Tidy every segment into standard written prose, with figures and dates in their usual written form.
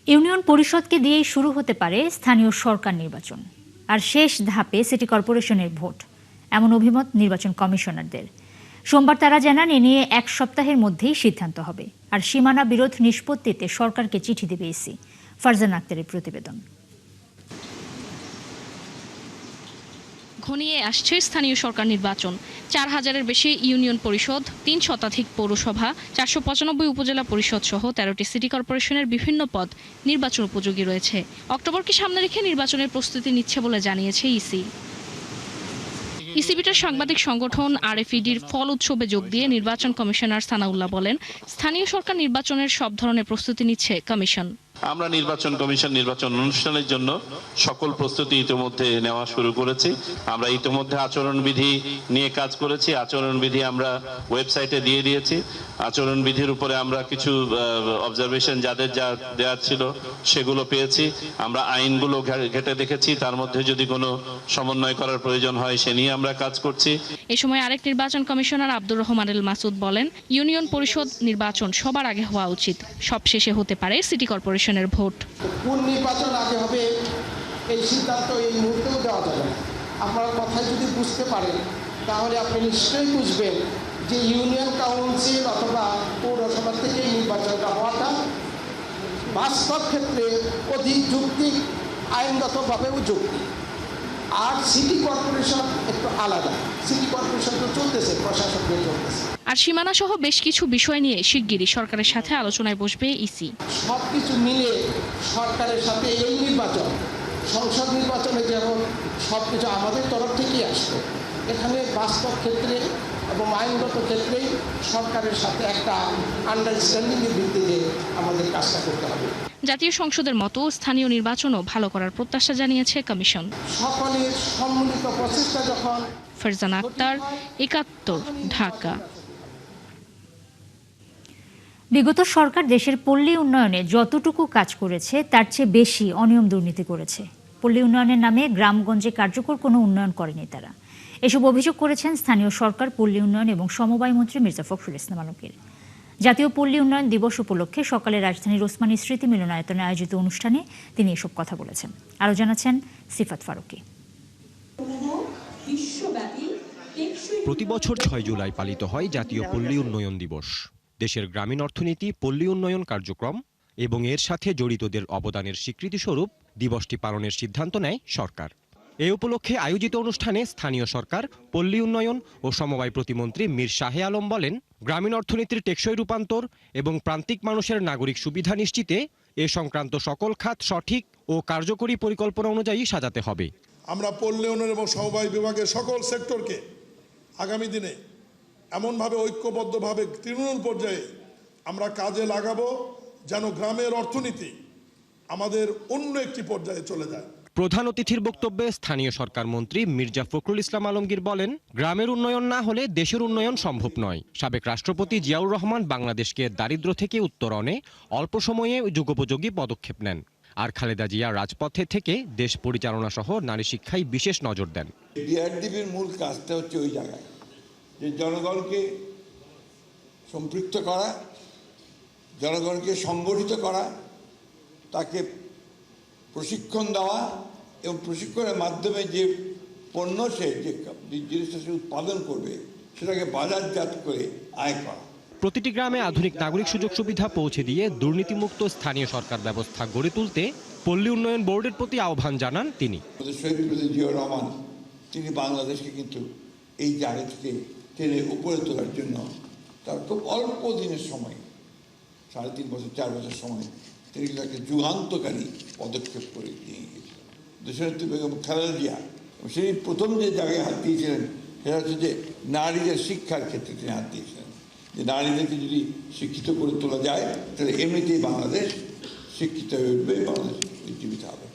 Union পরিষদকে দিয়েই শুরু হতে পারে স্থানীয় সরকার নির্বাচন, আর শেষ ধাপে সিটি কর্পোরেশনের ভোট, এমন অভিমত নির্বাচন কমিশনারদের। সোমবার তারা জানান এ নিয়ে এক সপ্তাহের মধ্যেই সিদ্ধান্ত হবে, আর সীমানা বিরোধ নিষ্পত্তিতে সরকারকে চিঠি দেবে ইসি। ফারজানা আক্তারের প্রতিবেদন। ঘনিয়ে আসছে স্থানীয় সরকার নির্বাচন। ৪,০০০-এর বেশি ইউনিয়ন পরিষদ, ৩ শতাধিক পৌরসভা, ৪৯৫ উপজেলা পরিষদ সহ ১৩টি সিটি কর্পোরেশনের বিভিন্ন পদ নির্বাচন উপযোগী রয়েছে। অক্টোবরকে সামনে রেখে নির্বাচনের প্রস্তুতি নিচ্ছে বলে জানিয়েছে ইসি। ইসিবিটার সাংবাদিক সংগঠন আরএফইডির ফল উৎসবে যোগ দিয়ে নির্বাচন কমিশনার সানাউল্লাহ বলেন, স্থানীয় সরকার নির্বাচনের সব ধরনের প্রস্তুতি নিচ্ছে কমিশন। আমরা নির্বাচন কমিশন নির্বাচন অনুষ্ঠানের জন্য সকল প্রস্তুতি ইতিমধ্যে নেওয়া শুরু করেছি। আমরা ইতিমধ্যে আচরণবিধি নিয়ে কাজ করেছি। আচরণবিধি আমরা ওয়েবসাইটে দিয়ে দিয়েছি। আচরণবিধির উপরে আমরা কিছু অবজারভেশন যাদের যা দেওয়ার ছিল সেগুলো পেয়েছি। আমরা আইনগুলো ঘেঁটে দেখেছি, তার মধ্যে যদি কোনো সমন্বয় করার প্রয়োজন হয় সে নিয়ে আমরা কাজ করছি। এ সময় আরেক নির্বাচন কমিশনার আব্দুর রহমান এল মাসুদ বলেন, ইউনিয়ন পরিষদ নির্বাচন সবার আগে হওয়া উচিত, সব শেষে হতে পারে সিটি কর্পোরেশন ভোট। কোন নির্বাচন আগে হবে এই সিদ্ধান্ত এই মুহূর্তেও দেওয়া যাবে না। আপনারা কথায় যদি বুঝতে পারেন তাহলে আপনি নিশ্চয়ই বুঝবেন যে ইউনিয়ন কাউন্সিল অথবা পৌরসভা থেকে নির্বাচনটা হওয়াটা বাস্তব ক্ষেত্রে অধিক যৌক্তিক, আইনগতভাবেও যৌক্তিক। আর সিটি কর্পোরেশন একটু আলাদা। সিটি কর্পোরেশন তো চলতেছে, প্রশাসন দিয়ে চলতেছে। আর সীমানা সহ বেশ কিছু বিষয় নিয়ে শিগগিরই সরকারের সাথে আলোচনায় বসবে ইসি। সবকিছু মিলে সরকারের সাথে এই নির্বাচন, সংসদ নির্বাচনে যেমন সবকিছু আমাদের তরফ থেকেই আসবে, এখানে বাস্তব ক্ষেত্রে এবং আইনগত ক্ষেত্রেই সরকারের সাথে একটা আন্ডারস্ট্যান্ডিংয়ের ভিত্তিতে আমাদের কাজটা করতে হবে। জাতীয় সংসদের মতো স্থানীয় নির্বাচনও ভালো করার প্রত্যাশা জানিয়েছে কমিশন। সকলের সম্মিলিত প্রচেষ্টা যখন। ফারজানা আক্তার, ৭১, ঢাকা। বিগত সরকার দেশের পল্লী উন্নয়নে যতটুকু কাজ করেছে তার চেয়ে বেশি অনিয়ম দুর্নীতি করেছে। পল্লী উন্নয়নের নামে গ্রামগঞ্জে কার্যকর কোনো উন্নয়ন করেনি তারা। এসব অভিযোগ করেছেন স্থানীয় সরকার, পল্লী উন্নয়ন এবং সমবায় মন্ত্রী মির্জা ফখরুল ইসলাম আলমগীর। জাতীয় পল্লী উন্নয়ন দিবস উপলক্ষে সকালে রাজধানীর ওসমানী স্মৃতি মিলনায়তনে আয়োজিত অনুষ্ঠানে তিনি এসব কথা বলেছেন। আরও জানাচ্ছেন সিফাত ফারুকী। প্রতি বছর ৬ জুলাই পালিত হয় জাতীয় পল্লী উন্নয়ন দিবস। দেশের গ্রামীণ অর্থনীতি, পল্লী উন্নয়ন কার্যক্রম এবং এর সাথে জড়িতদের অবদানের স্বীকৃতিস্বরূপ দিবসটি পালনের সিদ্ধান্ত নেয় সরকার। এ উপলক্ষে আয়োজিত অনুষ্ঠানে স্থানীয় সরকার, পল্লী উন্নয়ন ও সমবায় প্রতিমন্ত্রী মীর শাহে আলম বলেন, গ্রামীণ অর্থনীতির টেকসই রূপান্তর এবং প্রান্তিক মানুষের নাগরিক সুবিধা নিশ্চিতে এ সংক্রান্ত সকল খাত সঠিক ও কার্যকরী পরিকল্পনা অনুযায়ী সাজাতে হবে। আমরা পল্লী উন্নয়ন এবং সমবায় বিভাগের সকল সেক্টরকে আগামী দিনে এমনভাবে ঐক্যবদ্ধভাবে তৃণমূল পর্যায়ে আমরা কাজে লাগাবো যেন গ্রামের অর্থনীতি আমাদের অন্য একটি পর্যায়ে চলে যায়। প্রধান অতিথির বক্তব্যে স্থানীয় সরকার মন্ত্রী মির্জা ফখরুল ইসলাম আলমগীর বলেন, গ্রামের উন্নয়ন না হলে দেশের উন্নয়ন সম্ভব নয়। সাবেক রাষ্ট্রপতি জিয়াউর রহমান বাংলাদেশকে দারিদ্র্য থেকে উত্তরণে অল্প সময়ে যুগোপযোগী পদক্ষেপ নেন। আর খালেদা জিয়া রাজপথে থেকে দেশ পরিচালনা সহ নারী শিক্ষায় বিশেষ নজর দেন। বিআরডিবির মূল কাজটা হচ্ছে ওই জায়গায় যে জনগণকে সম্পৃক্ত করা, জনগণকে সংগঠিত করা, তাকে প্রশিক্ষণ দেওয়া এবং প্রশিক্ষণের মাধ্যমে যে পণ্য সে যে জিনিসটা সে উৎপাদন করবে সেটাকে বাজারজাত করে আয় করা। প্রতিটি গ্রামে আধুনিক নাগরিক সুযোগ সুবিধা পৌঁছে দিয়ে দুর্নীতিমুক্ত স্থানীয় সরকার ব্যবস্থা গড়ে তুলতে পল্লী উন্নয়ন বোর্ডের প্রতি আহ্বান জানান তিনি। শহীদ প্রেসিডেন্ট জিয়াউর রহমান তিনি বাংলাদেশকে কিন্তু এই জায়গা থেকে টেনে উপরে তোলার জন্য তার খুব অল্প দিনের সময়, 3.5 বছর 4 বছর সময়, তিনি তাকে যুগান্তকারী পদক্ষেপ করে নিয়ে গিয়েছিলেন। দেশনেত্রী বেগম খালেদা জিয়া সেই প্রথম যে জায়গায় হাত দিয়েছিলেন সেটা হচ্ছে যে নারীদের শিক্ষার ক্ষেত্রে তিনি হাত দিয়েছিলেন, যে নারীদেরকে যদি শিক্ষিত করে তোলা যায় তাহলে এমনিতেই বাংলাদেশ শিক্ষিত হয়ে উঠবে, বাংলাদেশ উজ্জীবিত হবে।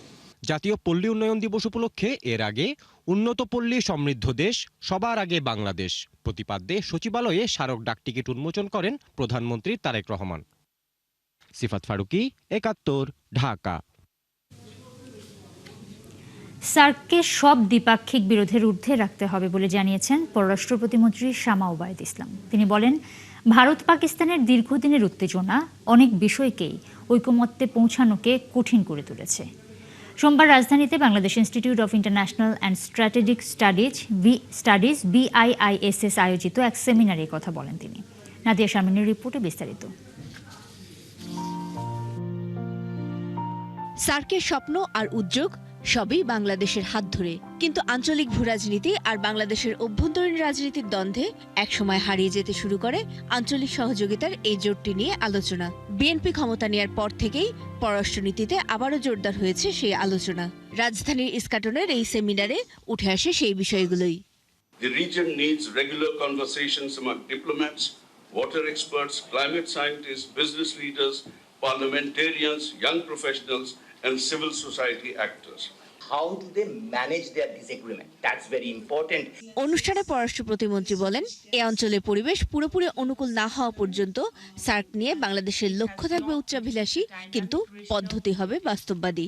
জাতীয় পল্লী উন্নয়ন দিবস উপলক্ষে এর আগে উন্নত পল্লী সমৃদ্ধ দেশ সবার আগে বাংলাদেশ প্রতিপাদ্যে সচিবালয়ে স্মারক ডাকটিকিট উন্মোচন করেন প্রধানমন্ত্রী তারেক রহমান। সিফাত ফারুকী, ৭১, ঢাকা। সার্ককে সব দ্বিপাক্ষিক বিরোধের ঊর্ধ্বে রাখতে হবে বলে জানিয়েছেন পররাষ্ট্র প্রতিমন্ত্রী শামা ওবায়দ ইসলাম। তিনি বলেন, ভারত পাকিস্তানের দীর্ঘদিনের উত্তেজনা অনেক বিষয়কেই ঐকমত্যে পৌঁছানোকে কঠিন করে তুলেছে। সোমবার রাজধানীতে Bangladesh institute of international and strategic studies BIISS আয়োজিত এক সেমিনারে কথা বলেন তিনি। নাদিয়া শারমিনের রিপোর্টে বিস্তারিত। সার্কের স্বপ্ন আর উদ্যোগ সবই বাংলাদেশের হাত ধরে, কিন্তু আঞ্চলিক ভূরাজনীতি আর বাংলাদেশের অভ্যন্তরীণ রাজনীতির দ্বন্দ্বে একসময় হারিয়ে যেতে শুরু করে আঞ্চলিক সহযোগিতার এই জোটটি নিয়ে আলোচনা। বিএনপি ক্ষমতা নেয়ার পর থেকেই পররাষ্ট্রনীতিতে আবারও জোরদার হয়েছে সেই আলোচনা। রাজধানীর ইস্কাটনের এই সেমিনারে উঠে আসে সেই বিষয়গুলোই। The region needs regular conversations among diplomats, water experts, climate scientists, business leaders, parliamentarians, young professionals, and civil society actors. How do they manage their disagreement? That's very important. অনুষ্ঠানে পররাষ্ট্র প্রতিমন্ত্রী বলেন, এই অঞ্চলের পরিবেশ পুরোপুরি অনুকূল না হওয়া পর্যন্ত সার্ক নিয়ে বাংলাদেশের লক্ষ্য থাকবে উচ্চাভিলাষী, কিন্তু পদ্ধতি হবে বাস্তববাদী।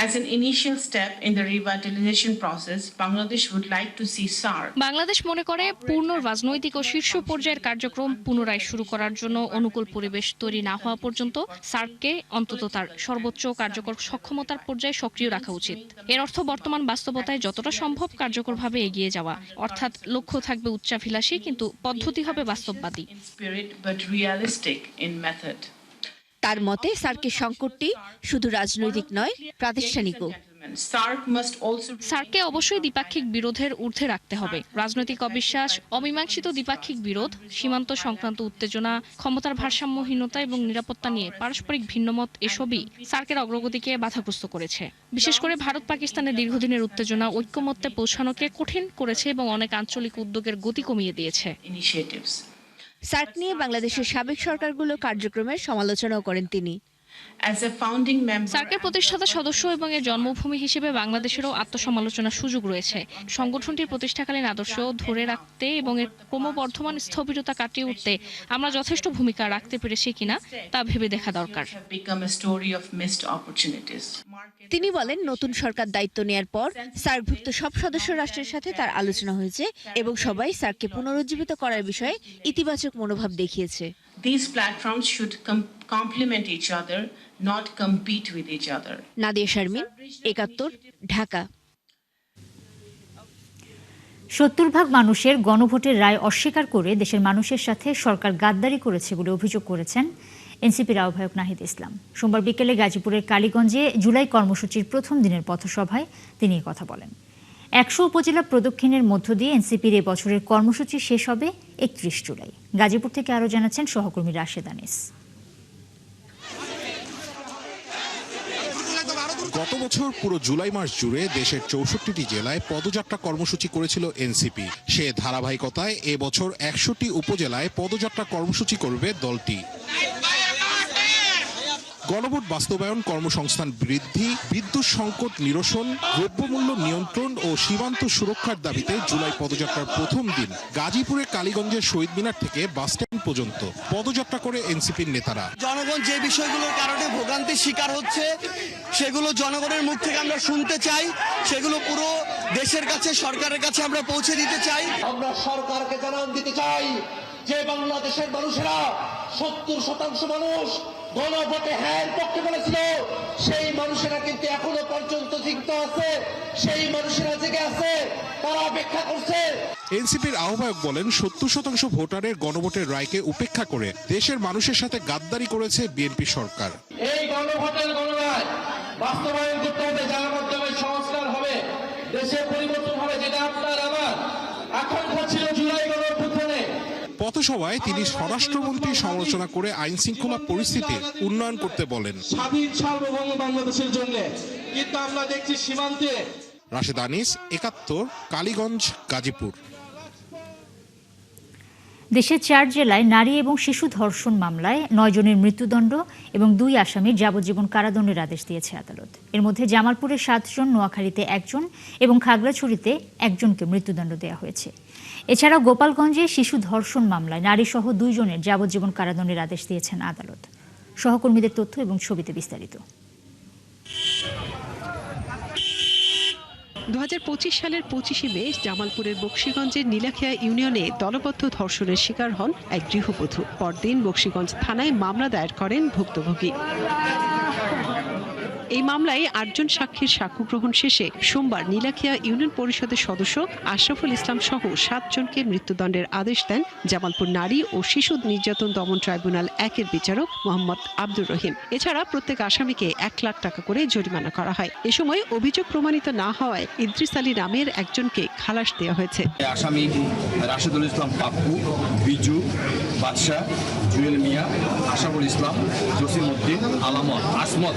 As an initial step in the revitalization process, Bangladesh would like to see SARC. Bangladesh মনে করে পূর্ণ রাজনৈতিক ও শীর্ষ পর্যায়ের কার্যক্রম পুনরায় শুরু করার জন্য অনুকূল পরিবেশ তৈরি না হওয়া পর্যন্ত সার্ককে অন্তত তার সর্বোচ্চ কার্যকর সক্ষমতার পর্যায়ে সক্রিয় রাখা উচিত। এর অর্থ বর্তমান বাস্তবতায় যতটা সম্ভব কার্যকরভাবে এগিয়ে যাওয়া, অর্থাৎ লক্ষ্য থাকবে উচ্চাভিলাষী কিন্তু পদ্ধতি হবে বাস্তববাদী। তার মতে সার্কের সংকটটি শুধু রাজনৈতিক নয়, প্রাতিষ্ঠানিকও। সার্ককে অবশ্যই দ্বিপাক্ষিক বিরোধের ঊর্ধ্বে রাখতে হবে। রাজনৈতিক অবিশ্বাস, অমীমাংসিত দ্বিপাক্ষিক বিরোধ, সীমান্ত সংক্রান্ত উত্তেজনা, ক্ষমতার ভারসাম্যহীনতা এবং নিরাপত্তা নিয়ে পারস্পরিক ভিন্নমত এসবই সার্কের অগ্রগতিকে বাধাগ্রস্ত করেছে। বিশেষ করে ভারত পাকিস্তানের দীর্ঘদিনের উত্তেজনা ঐকমত্যে পৌঁছানোকে কঠিন করেছে এবং অনেক আঞ্চলিক উদ্যোগের গতি কমিয়ে দিয়েছে। সার্ক নিয়ে বাংলাদেশের সাবেক সরকারগুলোর কার্যক্রমের সমালোচনাও করেন তিনি। সার্কের প্রতিষ্ঠাতা সদস্য এবং এর জন্মভূমি হিসেবে বাংলাদেশেরও আত্মসমালোচনার সুযোগ রয়েছে। সংগঠনটির প্রতিষ্ঠাকালীন আদর্শ ধরে রাখতে এবং এর ক্রমবর্ধমান স্থবিরতা কাটিয়ে উঠতে আমরা যথেষ্ট ভূমিকা রাখতে পেরেছি কিনা তা ভেবে দেখা দরকার। তিনি বলেন, নতুন সরকার দায়িত্ব নেয়ার পর সার্কভুক্ত সব সদস্য রাষ্ট্রের সাথে তার আলোচনা হয়েছে এবং সবাই সার্ককে পুনরুজ্জীবিত করার বিষয়ে ইতিবাচক মনোভাব দেখিয়েছে। These platforms should complement each other, not compete with each other. Nadia Sharmin, ৭১, Dhaka. ৭০% মানুষের গণভোটের রায় অস্বীকার করে দেশের মানুষের সাথে সরকার গাদ্দারি করেছে বলে অভিযোগ করেছেন এনসিপির আহ্বায়ক নাহিদ ইসলাম। সোমবার বিকেলে গাজীপুরের কালীগঞ্জে জুলাই কর্মসূচির প্রথম দিনের পথসভায় তিনি এই কথা বলেন। ১০০ উপজেলা প্রদক্ষিণের মধ্য দিয়ে এনসিপির এ বছরের কর্মসূচি শেষ হবে ৩১ জুলাই। গাজীপুর থেকে আরও জানাচ্ছেন সহকর্মী রাশেদ আনিস। গত বছর পুরো জুলাই মাস জুড়ে দেশের ৬৪টি জেলায় পদযাত্রা কর্মসূচি করেছিল এনসিপি। সে ধারাবাহিকতায় এবছর ১০০টি উপজেলায় পদযাত্রা কর্মসূচি করবে দলটি। গণভোট বাস্তবায়ন, কর্মসংস্থান বৃদ্ধি, বিদ্যুৎ সংকট নিরসন, দ্রব্যমূল্য নিয়ন্ত্রণ ও সীমান্ত সুরক্ষার দাবিতে জুলাই পদযাত্রার প্রথম দিন গাজীপুরের কালীগঞ্জের শহীদ মিনার থেকে বাসস্ট্যান্ড পর্যন্ত পদযাত্রা করে এনসিপির নেতারা। জনগণ যে বিষয়গুলোর কারণে ভোগান্তির শিকার হচ্ছে সেগুলো জনগণের মুখ থেকে আমরা শুনতে চাই, সেগুলো পুরো দেশের কাছে, সরকারের কাছে আমরা পৌঁছে দিতে চাই। আমরা সরকারকে জানান দিতে চাই যে বাংলাদেশের মানুষেরা ৭০% মানুষ গণভোটে হ্যাঁ পক্ষে বলেছিল, সেই মানুষেরা কিন্তু এখনো পর্যন্ত জীবিত আছে, সেই মানুষেরা জেগে আছে, তারা অপেক্ষা করছে। এনসিপির আহ্বায়ক বলেন, ৭০% ভোটারের গণভোটের রায়কে উপেক্ষা করে দেশের মানুষের সাথে গাদ্দারি করেছে বিএনপি সরকার। এই গণভোটের গণরায় বাস্তবায়ন করতে হবে, যার মাধ্যমে সংস্কার হবে, দেশে পরিবর্তন হবে, যেটা আপনার আমার আকাঙ্ক্ষা ছিল জুলাই গণঅভ্যুত্থানে। পথসভায় তিনি স্বরাষ্ট্রমন্ত্রী সমালোচনা করে আইন শৃঙ্খলা পরিস্থিতি উন্নয়ন করতে বলেন। স্বাধীন সার্বভৌম বাংলাদেশের জন্য কিন্তু আমরা দেখছি সীমান্তে। রাশেদ আনিস, ৭১, কালীগঞ্জ, গাজীপুর। দেশের ৪ জেলায় নারী এবং শিশু ধর্ষণ মামলায় ৯ জনের মৃত্যুদণ্ড এবং ২ আসামির যাবজ্জীবন কারাদণ্ডের আদেশ দিয়েছে আদালত। এর মধ্যে জামালপুরে ৭ জন, নোয়াখালীতে ১ জন এবং খাগড়াছড়িতে ১ জনকে মৃত্যুদণ্ড দেওয়া হয়েছে। এছাড়াও গোপালগঞ্জে শিশু ধর্ষণ মামলায় নারীসহ ২ জনের যাবজ্জীবন কারাদণ্ডের আদেশ দিয়েছেন আদালত। সহকর্মীদের তথ্য এবং ছবিতে বিস্তারিত। 2025 সালের 25শে মে জামালপুরের বকশীগঞ্জের নীলাখিয়া ইউনিয়নে দলবদ্ধ ধর্ষণের শিকার হন এক গৃহবধূ। পরদিন বকশীগঞ্জ থানায় মামলা দায়ের করেন ভুক্তভোগী। এই মামলায় 8 জন সাক্ষীর সাক্ষ্য গ্রহণ শেষে সোমবার নীলাখিয়া ইউনিয়ন পরিষদের সদস্য আশরাফুল ইসলাম সহ 7 জনকে মৃত্যুদণ্ডের আদেশ দেন জামালপুর নারী ও শিশু নির্যাতন দমন ট্রাইব্যুনাল 1-এর বিচারক মোহাম্মদ আব্দুর রহিম। এছাড়া প্রত্যেক আসামিকে 1 লাখ টাকা করে জরিমানা করা হয়। এ সময় অভিযোগ প্রমাণিত না হওয়ায় ইদ্রিস আলী নামের একজনকে খালাস দেওয়া হয়েছে। আসামি রাশেদুল ইসলাম পাপ্পু, বিজু, বাদশাহ, জুয়েল মিয়া, আশরাফুল ইসলাম, জসিমউদ্দিন, আলামত, আসমত,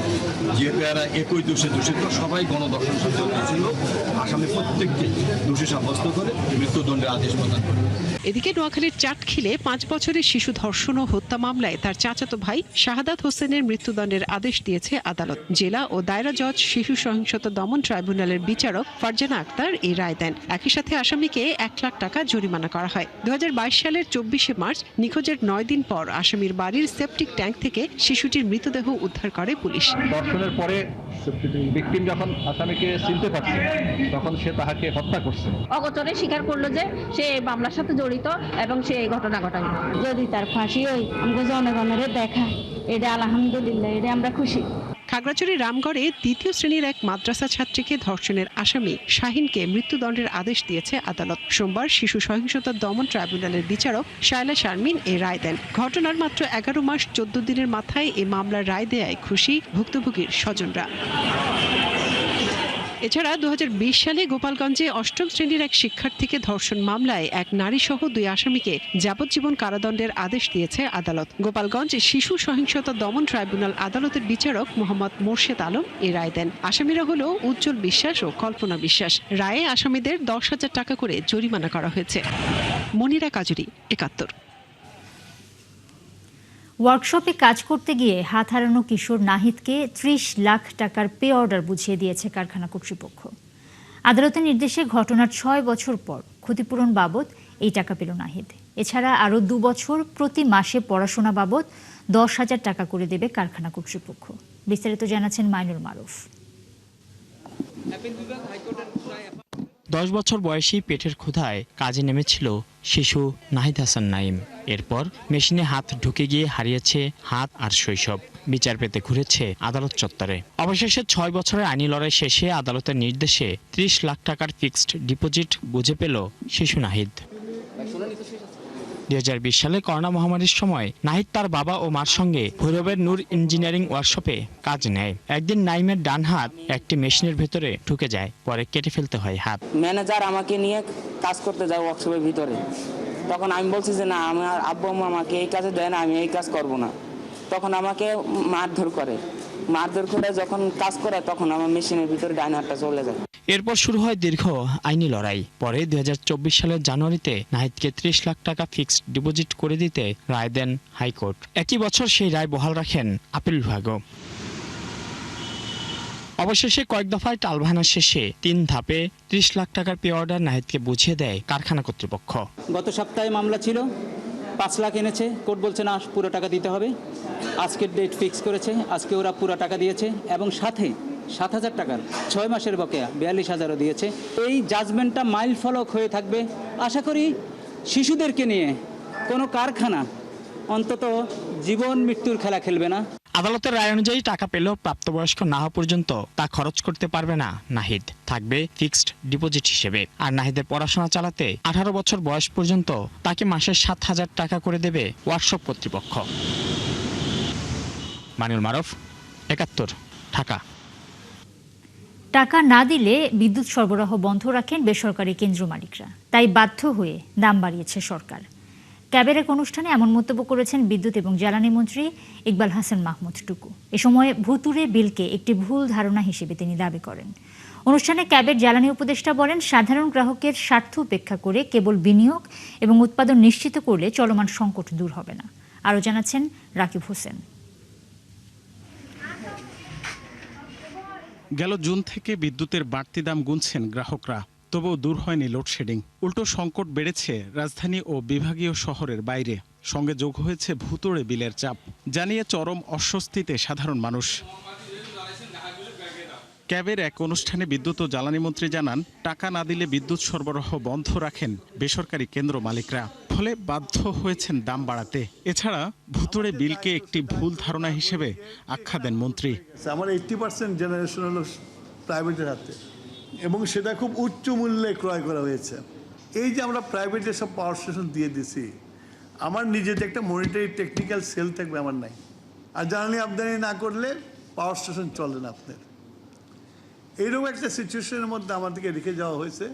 এরা একই দোষে দূষিত, সবাই গণধর্ষণ সাজানো ছিল। আসামি প্রত্যেককে দোষী সাব্যস্ত করে মৃত্যুদণ্ডের আদেশ প্রদান করে। এদিকে নোয়াখালীর চাটখিলে 5 বছরের শিশু ধর্ষণ ও হত্যা মামলায় তার চাচাতো ভাই শাহাদাত হোসেনের মৃত্যুদণ্ডের আদেশ দিয়েছে আদালত। জেলা ও দায়রা জজ শিশু সহিংসতা দমন ট্রাইব্যুনালের বিচারক ফারজানা আক্তার এই রায় দেন। একই সাথে আসামিকে 1 লাখ টাকা জরিমানা করা হয়। 2022 সালের 24শে মার্চ নিখোঁজের 9 দিন পর আসামির বাড়ির সেপটিক ট্যাঙ্ক থেকে শিশুটির মৃতদেহ উদ্ধার করে পুলিশ। ধর্ষণের পরে ভিকটিম যখন আসামিকে চিনতে পারছে তখন সে তাহাকে হত্যা করছে। অগোচরে স্বীকার করলো যে সে মামলার সাথে জড়িত এবং সে এই ঘটনা ঘটায়। যদি তার ফাঁসি হয় আমাকে জনগণের দেখা, এটা আলহামদুলিল্লাহ, এটা আমরা খুশি। খাগড়াছড়ি রামগড়ে 2য় শ্রেণীর এক মাদ্রাসা ছাত্রীকে ধর্ষণের আসামি শাহিনকে মৃত্যুদণ্ডের আদেশ দিয়েছে আদালত। সোমবার শিশু সহিংসতা দমন ট্রাইব্যুনালের বিচারক শায়লা শারমিন এই রায় দেন। ঘটনার মাত্র 11 মাস 14 দিনের মাথায় এই মামলার রায় দেয়ায় খুশি ভুক্তভোগীর স্বজনরা। এছাড়া 2020 সালে গোপালগঞ্জে 8ম শ্রেণীর এক শিক্ষার্থীকে ধর্ষণ মামলায় এক নারী সহ 2 আসামিকে যাবজ্জীবন কারাদণ্ডের আদেশ দিয়েছে আদালত। গোপালগঞ্জ শিশু সহিংসতা দমন ট্রাইব্যুনাল আদালতের বিচারক মোহাম্মদ মোর্শেদ আলম এই রায় দেন। আসামিরা হলো উজ্জ্বল বিশ্বাস ও কল্পনা বিশ্বাস। রায়ে আসামিদের 10,000 টাকা করে জরিমানা করা হয়েছে। মনিরা কাজুরি, 71। ওয়ার্কশপে কাজ করতে গিয়ে হাত হারানো কিশোর নাহিদকে 30 লাখ টাকার পে অর্ডার বুঝিয়ে দিয়েছে কারখানা কর্তৃপক্ষ। আদালতের নির্দেশে ঘটনার 6 বছর পর ক্ষতিপূরণ বাবদ এই টাকা পেল নাহিদ। এছাড়া আরও 2 বছর প্রতি মাসে পড়াশোনা বাবদ 10,000 টাকা করে দেবে কারখানা কর্তৃপক্ষ। বিস্তারিত জানাচ্ছেন মাইনুল মারুফ। 10 বছর বয়সী পেটের ক্ষুধায় কাজে নেমেছিল শিশু নাহিদ হাসান নাইম। এরপর মেশিনে হাত ঢুকে গিয়ে হারিয়েছে হাত আর শৈশব। বিচার পেতে ঘুরেছে আদালত চত্বরে। অবশেষে 6 বছরের আইনি লড়াই শেষে আদালতের নির্দেশে 30 লাখ টাকার ফিক্সড ডিপোজিট বুঝে পেল শিশু নাহিদ। 2020 সালে করোনা মহামারীর সময় নাহিদ তার বাবা ও মার সঙ্গে ভৈরবের নূর ইঞ্জিনিয়ারিং ওয়ার্কশপে কাজ নেয়। একদিন নাইমের ডান হাত একটি মেশিনের ভেতরে ঢুকে যায়, পরে কেটে ফেলতে হয় হাত। ম্যানেজার আমাকে নিয়ে কাজ করতে যায় ওয়ার্কশপের ভিতরে। তখন আমি বলছি যে না, আমার আব্বু আম্মু আমাকে এই কাজে দেয় না, আমি এই কাজ করব না। তখন আমাকে মারধর করে যখন কাজ করে তখন আমার মেশিনের ভিতরে ডান হাতটা চলে যায়। এরপর শুরু হয় দীর্ঘ আইনি লড়াই। পরে 2024 সালের জানুয়ারিতে নাহিদকে 30 লাখ টাকা ফিক্সড ডিপোজিট করে দিতে রায় দেন হাইকোর্ট। একই বছর সেই রায় বহাল রাখেন আপিল বিভাগও। অবশেষে কয়েক দফায় টালবাহানা শেষে 3 ধাপে 30 লাখ টাকার পে অর্ডার নাহিদকে বুঝিয়ে দেয় কারখানা কর্তৃপক্ষ। গত সপ্তাহে মামলা ছিল, 5 লাখ এনেছে, কোর্ট বলছে না পুরো টাকা দিতে হবে। আজকের ডেট ফিক্স করেছে, আজকে ওরা পুরো টাকা দিয়েছে এবং সাথে 7,000 টাকার 6 মাসের বকেয়া 42,000ও দিয়েছে। এই জাজমেন্টটা মাইল ফলক হয়ে থাকবে। আশা করি শিশুদেরকে নিয়ে কোনো কারখানা অন্তত জীবন মৃত্যুর খেলা খেলবে না। আদালতের রায় অনুযায়ী টাকা পেলেও প্রাপ্তবয়স্ক না হওয়া পর্যন্ত তা খরচ করতে পারবে না নাহিদ, থাকবে ফিক্সড ডিপোজিট হিসেবে। আর নাহিদের পড়াশোনা চালাতে 18 বছর বয়স পর্যন্ত তাকে মাসে 7,000 টাকা করে দেবে ওয়ার্কশপ কর্তৃপক্ষ। মাইনুল মারুফ, 71, ঢাকা। টাকা না দিলে বিদ্যুৎ সরবরাহ বন্ধ রাখেন বেসরকারি কেন্দ্র মালিকরা, তাই বাধ্য হয়ে দাম বাড়িয়েছে সরকার। ক্যাবের এক অনুষ্ঠানে এমন মন্তব্য করেছেন বিদ্যুৎ এবং জ্বালানি মন্ত্রী ইকবাল হাসান মাহমুদ টুকু। এ সময় ভুতুরে বিলকে একটি ভুল ধারণা হিসেবে তিনি দাবি করেন। অনুষ্ঠানে ক্যাবের জ্বালানি উপদেষ্টা বলেন, সাধারণ গ্রাহকের স্বার্থ উপেক্ষা করে কেবল বিনিয়োগ এবং উৎপাদন নিশ্চিত করলে চলমান সংকট দূর হবে না। আরও জানাচ্ছেন রাকিব হোসেন। গেল জুন থেকে বিদ্যুতের বাড়তি দাম গুনছেন গ্রাহকরা, তবুও দূর হয়নি লোডশেডিং। উল্টো সংকট বেড়েছে রাজধানী ও বিভাগীয় শহরের বাইরে। সঙ্গে যোগ হয়েছে ভুতুড়ে বিলের চাপ, জানিয়ে চরম অস্বস্তিতে সাধারণ মানুষ। ক্যাবের এক অনুষ্ঠানে বিদ্যুৎ ও জ্বালানি মন্ত্রী জানান, টাকা না দিলে বিদ্যুৎ সরবরাহ বন্ধ রাখেন বেসরকারি কেন্দ্র মালিকরা, ফলে বাধ্য হয়েছেন দাম বাড়াতে। এছাড়া ভুতুড়ে বিলকে একটি ভুল ধারণা হিসেবে আখ্যা দেন মন্ত্রী। আমার 80% জেনারেশন হলো প্রাইভেটের হাতে এবং সেটা খুব উচ্চ মূল্যে ক্রয় করা হয়েছে। এই যে আমরা প্রাইভেটে সব পাওয়ার স্টেশন দিয়ে দিছি, আমার নিজের একটা মনিটারি টেকনিক্যাল সেল থাকবে, আমার নাই। আর জ্বালানি আমদানি না করলে পাওয়ার স্টেশন চলে না আপনার। এইরকম একটা সিচুয়েশনের মধ্যে আমাদেরকে রেখে যাওয়া হয়েছে,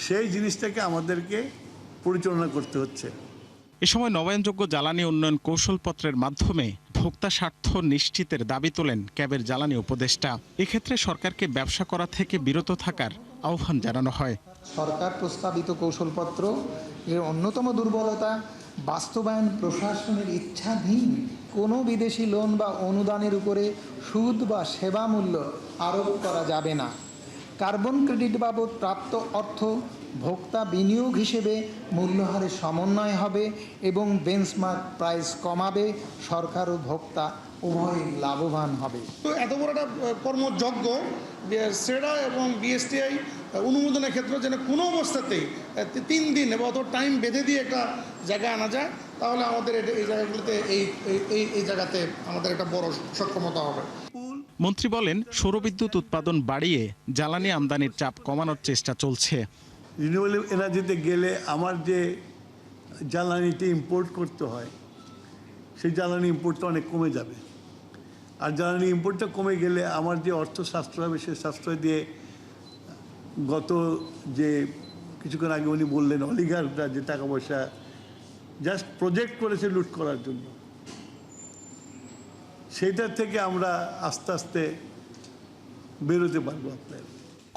সেই জিনিসটাকে আমাদেরকে পরিচালনা করতে হচ্ছে। এ সময় নবায়নযোগ্য জ্বালানি উন্নয়ন কৌশলপত্রের মাধ্যমে ভোক্তা স্বার্থ নিশ্চিতের দাবি তোলেন ক্যাবের জ্বালানি উপদেষ্টা। এক্ষেত্রে সরকারকে ব্যবসা করা থেকে বিরত থাকার আহ্বান জানানো হয়। সরকার প্রস্তাবিত কৌশলপত্র এর অন্যতম দুর্বলতা বাস্তবায়ন প্রশাসনের ইচ্ছাধীন কোনো বিদেশি লোন বা অনুদানের উপরে সুদ বা সেবা মূল্য আরোপ করা যাবে না। কার্বন ক্রেডিট বাবদ প্রাপ্ত অর্থ ভোক্তা বিনিয়োগ হিসেবে মূল্যহারে সমন্বয় হবে এবং বেঞ্চমার্ক প্রাইস কমাবে, সরকার ও ভোক্তা উভয় লাভবান হবে। তো এত বড় একটা কর্মযজ্ঞ সেরা এবং বিএসটিআই অনুমোদনের ক্ষেত্রে যেন কোনো অবস্থাতেই 3 দিন এবং অত টাইম বেঁধে দিয়ে একটা জায়গা আনা যায়, তাহলে আমাদের এই জায়গাগুলোতে এই জায়গাতে আমাদের একটা বড় সক্ষমতা হবে। মন্ত্রী বলেন, সৌরবিদ্যুৎ উৎপাদন বাড়িয়ে জ্বালানি আমদানির চাপ কমানোর চেষ্টা চলছে। রিনিউয়েবল এনার্জিতে গেলে আমার যে জ্বালানিটি ইম্পোর্ট করতে হয়, সেই জ্বালানি ইম্পোর্টটা অনেক কমে যাবে। আর জ্বালানি ইম্পোর্টটা কমে গেলে আমার যে অর্থ সাশ্রয় হবে, সেই সাশ্রয় দিয়ে গত যে কিছুক্ষণ আগে উনি বললেন অলিগাররা যে টাকা পয়সা জাস্ট প্রজেক্ট করেছে লুট করার জন্য, সেইটার থেকে আমরা আস্তে আস্তে বেরোতে পারবো। আপনার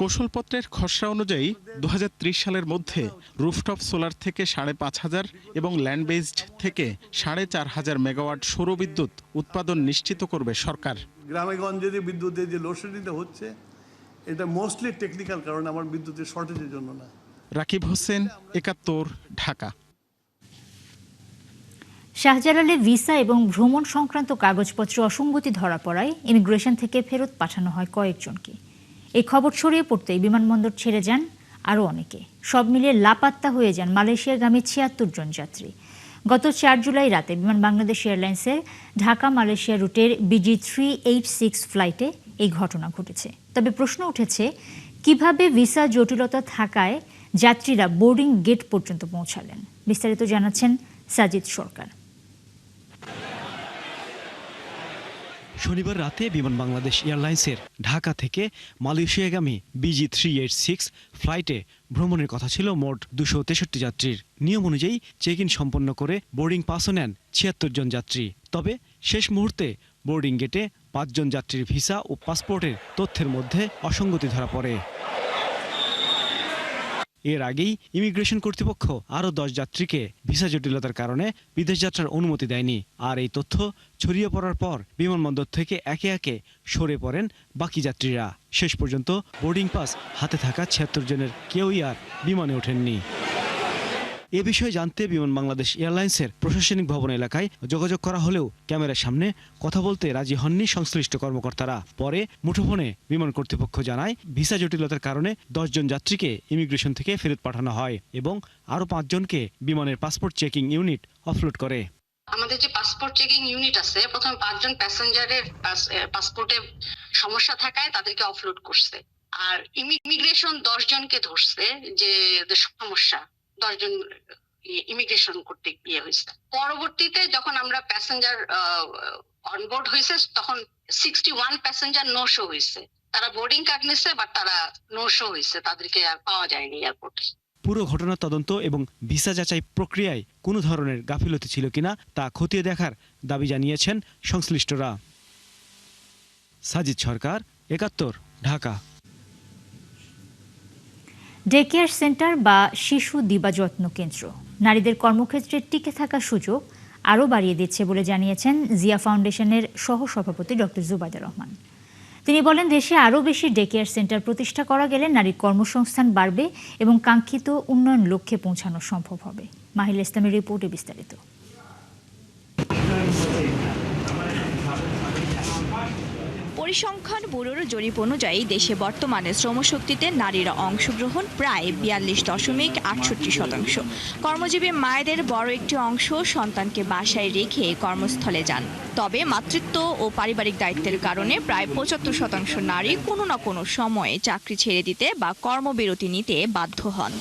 কৌশলপত্রের খসড়া অনুযায়ী 2030 সালের মধ্যে রুফটপ সোলার থেকে 5,500 এবং ল্যান্ড বেসড থেকে 4,500 মেগাওয়াট সৌরবিদ্যুৎ উৎপাদন নিশ্চিত করবে সরকার। গ্রামে গঞ্জে যে বিদ্যুতের যে লোডশেডিংটা হচ্ছে, এটা মোস্টলি টেকনিক্যাল কারণ, আমার বিদ্যুতের শর্টেজের জন্য না। রাকিব হোসেন, 71, ঢাকা। শাহজালালে ভিসা এবং ভ্রমণ সংক্রান্ত কাগজপত্র অসঙ্গতি ধরা পড়ায় ইমিগ্রেশন থেকে ফেরত পাঠানো হয় কয়েকজনকে। এই খবর ছড়িয়ে পড়তেই বিমানবন্দর ছেড়ে যান আরও অনেকে। সব মিলিয়ে লাপাত্তা হয়ে যান মালয়েশিয়াগামী 76 জন যাত্রী। গত 4 জুলাই রাতে বিমান বাংলাদেশ এয়ারলাইন্সের ঢাকা মালয়েশিয়া রুটের BG386 ফ্লাইটে এই ঘটনা ঘটেছে। তবে প্রশ্ন উঠেছে, কিভাবে ভিসা জটিলতা থাকায় যাত্রীরা বোর্ডিং গেট পর্যন্ত পৌঁছালেন? বিস্তারিত জানাচ্ছেন সাজিদ সরকার। শনিবার রাতে বিমান বাংলাদেশ এয়ারলাইন্সের ঢাকা থেকে মালয়েশিয়াগামী BG386 ফ্লাইটে ভ্রমণের কথা ছিল মোট 263 যাত্রীর। নিয়ম অনুযায়ী চেক ইন সম্পন্ন করে বোর্ডিং পাসও নেন 76 জন যাত্রী। তবে শেষ মুহূর্তে বোর্ডিং গেটে 5 জন যাত্রীর ভিসা ও পাসপোর্টের তথ্যের মধ্যে অসঙ্গতি ধরা পড়ে। এর আগেই ইমিগ্রেশন কর্তৃপক্ষ আরও 10 যাত্রীকে ভিসা জটিলতার কারণে বিদেশ যাত্রার অনুমতি দেয়নি। আর এই তথ্য ছড়িয়ে পড়ার পর বিমানবন্দর থেকে একে একে সরে পড়েন বাকি যাত্রীরা। শেষ পর্যন্ত বোর্ডিং পাস হাতে থাকা 76 জনের কেউই আর বিমানে ওঠেননি। এ বিষয়ে জানতে বিমান বাংলাদেশ এয়ারলাইন্সের প্রশাসনিক ভবন এলাকায় যোগাযোগ করা হলেও ক্যামেরার সামনে কথা বলতে রাজি হননি সংশ্লিষ্ট কর্মকর্তারা। পরে মুঠোফোনে বিমান কর্তৃপক্ষ জানায়, ভিসা জটিলতার কারণে 10 জন যাত্রীকে ইমিগ্রেশন থেকে ফেরত পাঠানো হয় এবং আরও 5 জনকে বিমানের পাসপোর্ট চেকিং ইউনিট অফলোড করে। আমাদের যে পাসপোর্ট চেকিং ইউনিট আছে, প্রথমে 5 জন প্যাসেঞ্জারের পাসপোর্টে সমস্যা থাকায় তাদেরকে অফলোড করছে। আর ইমিগ্রেশন 10 জনকে ধরছে যে সমস্যা, 10 জন ইমিগ্রেশন করতে গিয়ে হয়েছে। পরবর্তীতে যখন আমরা প্যাসেঞ্জার অনবোর্ড হয়েছে, তখন 61 প্যাসেঞ্জার নো শো হয়েছে। তারা বোর্ডিং কার্ড নিছে, বাট তারা নো শো হয়েছে, তাদেরকে আর পাওয়া যায়নি এয়ারপোর্টে। পুরো ঘটনার তদন্ত এবং ভিসা যাচাই প্রক্রিয়ায় কোনো ধরনের গাফিলতি ছিল কিনা তা খতিয়ে দেখার দাবি জানিয়েছেন সংশ্লিষ্টরা। সাজিদ সরকার, 71, ঢাকা। ডে কেয়ার সেন্টার বা শিশু দিবাযত্ন কেন্দ্র নারীদের কর্মক্ষেত্রে টিকে থাকার সুযোগ আরও বাড়িয়ে দিচ্ছে বলে জানিয়েছেন জিয়া ফাউন্ডেশনের সহসভাপতি ডক্টর জুবাইদা রহমান। তিনি বলেন, দেশে আরও বেশি ডে কেয়ার সেন্টার প্রতিষ্ঠা করা গেলে নারীর কর্মসংস্থান বাড়বে এবং কাঙ্ক্ষিত উন্নয়ন লক্ষ্যে পৌঁছানো সম্ভব হবে। মাহিলা ইসলামের রিপোর্টে বিস্তারিত। পরিসংখ্যান ব্যুরোর জরিপ অনুযায়ী দেশে বর্তমানে শ্রমশক্তিতে নারীরা অংশগ্রহণ প্রায় 42.68%। কর্মজীবী মায়েদের বড় একটি অংশ সন্তানকে বাসায় রেখে কর্মস্থলে যান। তবে মাতৃত্ব ও পারিবারিক দায়িত্বের কারণে প্রায় 75% নারী কোনো না কোনো সময়ে চাকরি ছেড়ে দিতে বা কর্মবিরতি নিতে বাধ্য হন।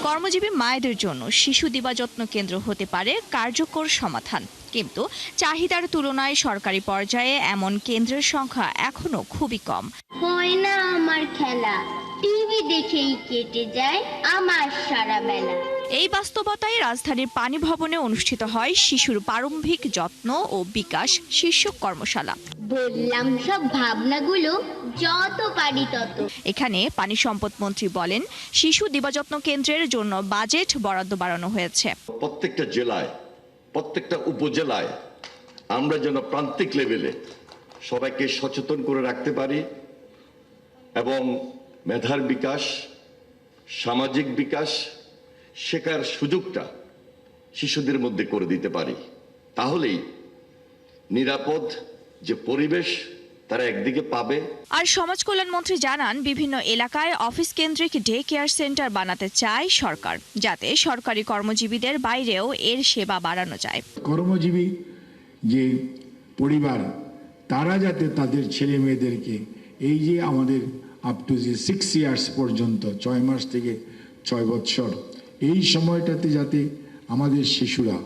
কর্মজীবী মায়েদের জন্য শিশু দিবাযত্ন কেন্দ্র হতে পারে কার্যকর সমাধান, কিন্তু চাহিদার তুলনায় সরকারি পর্যায়ে এমন কেন্দ্রের সংখ্যা এখনো খুবই কম। হয় না আমার খেলা, টিভি দেখেই কেটে যায় আমার সারা বেলা। এই বাস্তবতায় রাজধানীর পানি ভবনে অনুষ্ঠিত হয় শিশুর প্রারম্ভিক যত্ন ও বিকাশ শীর্ষক কর্মশালা। বললাম সব ভাবনাগুলো যত পারি তত। এখানে পানি সম্পদ মন্ত্রী বলেন, শিশু দিবাযত্ন কেন্দ্রের জন্য বাজেট বরাদ্দ বাড়ানো হয়েছে। প্রত্যেকটা জেলায়, প্রত্যেকটা উপজেলায় আমরা যেন প্রান্তিক লেভেলে সবাইকে সচেতন করে রাখতে পারি এবং মেধার বিকাশ, সামাজিক বিকাশ, শেখার সুযোগটা শিশুদের মধ্যে করে দিতে পারি। তাহলেই নিরাপদ যে পরিবেশ তারা একদিকে পাবে। আর সমাজ কল্যাণ মন্ত্রী জানান, বিভিন্ন এলাকায় অফিস কেন্দ্রিক ডে কেয়ার সেন্টার বানাতে চায় সরকার, যাতে সরকারি কর্মজীবীদের বাইরেও এর সেবা বাড়ানো যায়। কর্মজীবী যে পরিবার তারা যাতে তাদের ছেলে মেয়েদেরকে এই যে আমাদের আপ টু যে 6 ইয়ার্স পর্যন্ত 6 মাস থেকে 6 বছর এই সময়টাতে যাতে আমাদের শিশুরা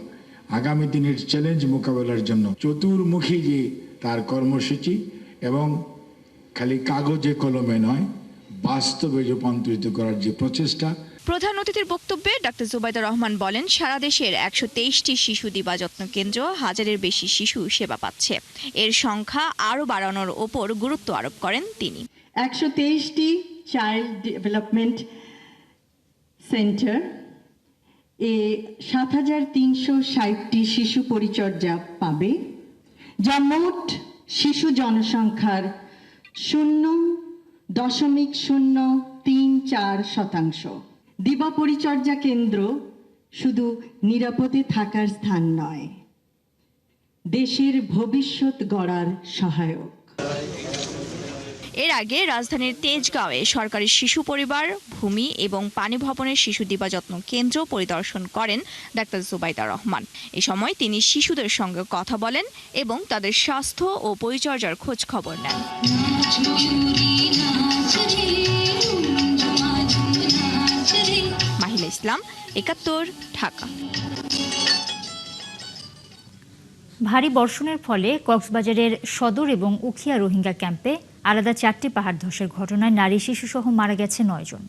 আগামী দিনের চ্যালেঞ্জ মোকাবেলার জন্য চতুর্মুখী যে তার কর্মসূচি এবং খালি কাগজে কলমে নয় বাস্তবে রূপান্তরিত করার যে প্রচেষ্টা। প্রধান অতিথির বক্তব্যে ডাক্তার জুবাইদা রহমান বলেন, সারা দেশের 123টি শিশু দিবাযত্ন কেন্দ্র, 1000-এর বেশি শিশু সেবা পাচ্ছে। এর সংখ্যা আরও বাড়ানোর ওপর গুরুত্ব আরোপ করেন তিনি। 123টি চাইল্ড ডেভেলপমেন্ট সেন্টার, 7360টি শিশু পরিচর্যা পাবে, যা মোট শিশু জনসংখ্যার 0.034%। দিবা পরিচর্যা কেন্দ্র শুধু নিরাপদে থাকার স্থান নয়, দেশের ভবিষ্যৎ গড়ার সহায়ক। এর আগে রাজধানীর তেজগাঁওয়ে সরকারি শিশু পরিবার, ভূমি এবং পানি ভবনের শিশু দিবাযত্ন কেন্দ্র পরিদর্শন করেন ডাক্তার জুবাইদা রহমান। এ সময় তিনি শিশুদের সঙ্গে কথা বলেন এবং তাদের স্বাস্থ্য ও পরিচর্যার খোঁজ খবর নেন। মাহিলা ইসলাম, 71, ঢাকা। ভারী বর্ষণের ফলে কক্সবাজারের সদর এবং উখিয়া রোহিঙ্গা ক্যাম্পে আলাদা 4টি পাহাড় ধসের ঘটনায় নারী শিশুসহ মারা গেছে 9 জন।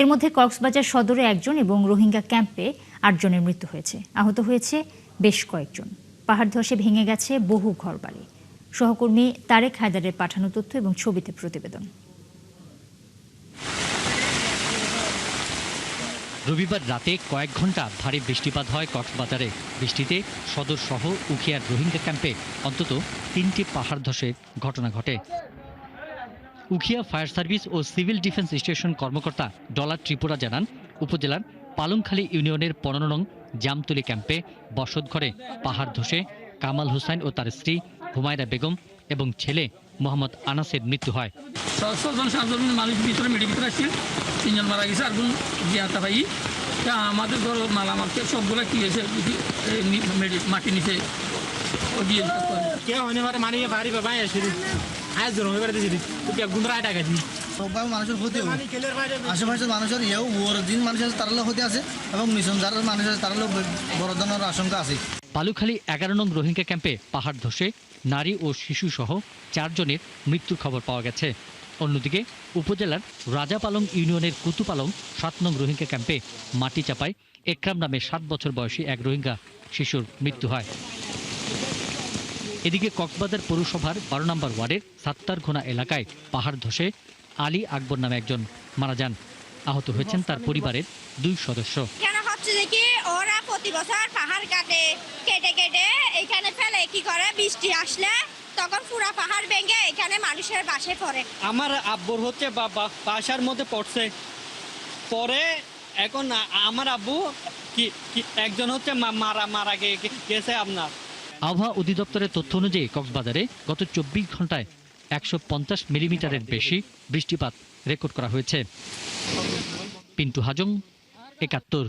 এর মধ্যে কক্সবাজার সদরে 1 জন এবং রোহিঙ্গা ক্যাম্পে 8 জনের মৃত্যু হয়েছে। আহত হয়েছে বেশ কয়েকজন। পাহাড় ধসে ভেঙে গেছে বহু ঘরবাড়ি। সহকর্মী তারেক হায়দারের পাঠানো তথ্য এবং ছবিতে প্রতিবেদন। রবিবার রাতে কয়েক ঘন্টা ভারী বৃষ্টিপাত হয় কক্সবাজারে। বৃষ্টিতে সদর সহ উখিয়ার রোহিঙ্গা ক্যাম্পে অন্তত 3টি পাহাড় ধসের ঘটনা ঘটে। উখিয়া ফায়ার সার্ভিস ও সিভিল ডিফেন্স স্টেশন কর্মকর্তা ডলার ত্রিপুরা জানান, উপজেলার পালংখালী ইউনিয়নের 15 নং জামতলি ক্যাম্পে বসতঘরে পাহাড় ধসে কামাল হোসেন ও তার স্ত্রী হুমায়রা বেগম এবং ছেলে মোহাম্মদ আনাসের মৃত্যু হয়। 7 মানুষ ভিতরে মেডিকেল আসছে, 3 জন মারা গেছে, আর জিয়াতা ভাই আমাদের ধর মালামালকে সবগুলো কি হয়েছে মাটি নিচে মানুষের ক্ষতি আশেপাশের মানুষের ইয়েও দিন মানুষের তারালেও ক্ষতি আছে এবং মিশন যারা মানুষের তারালেও বড় ধরনের আশঙ্কা আছে। পালুখালী 11 নং রোহিঙ্গা ক্যাম্পে পাহাড় ধসে নারী ও শিশু সহ 4 জনের মৃত্যুর খবর পাওয়া গেছে। অন্যদিকে উপজেলার রাজাপালং ইউনিয়নের কুতুপালং 7 নং রোহিঙ্গা ক্যাম্পে মাটি চাপায় একরাম নামে 7 বছর বয়সী এক রোহিঙ্গা শিশুর মৃত্যু হয়। এদিকে কক্সবাজার পৌরসভার 12 নম্বর ওয়ার্ডের সাত্তারঘোনা এলাকায় পাহাড় ধসে আলী আকবর নামে একজন মারা যান। আহত হয়েছেন তার পরিবারের 2 সদস্য। ওরা প্রতি বছর পাহাড় কেটে এখানে ফেলে, কি করে বৃষ্টি আসলে তখন পুরা পাহাড় ভেঙে এখানে মানুষের বাসে পড়ে। আমার আব্বুর হচ্ছে বাসার মধ্যে পড়ছে, পরে এখন আমার আব্বু কি একজন হচ্ছে মারা গেছে আপনার। আবহাওয়া অধিদপ্তরের তথ্য অনুযায়ী কক্সবাজারে গত 24 ঘন্টায় 150 মিলিমিটারের বেশি বৃষ্টিপাত রেকর্ড করা হয়েছে। পিন্টু হাজং, ৭১।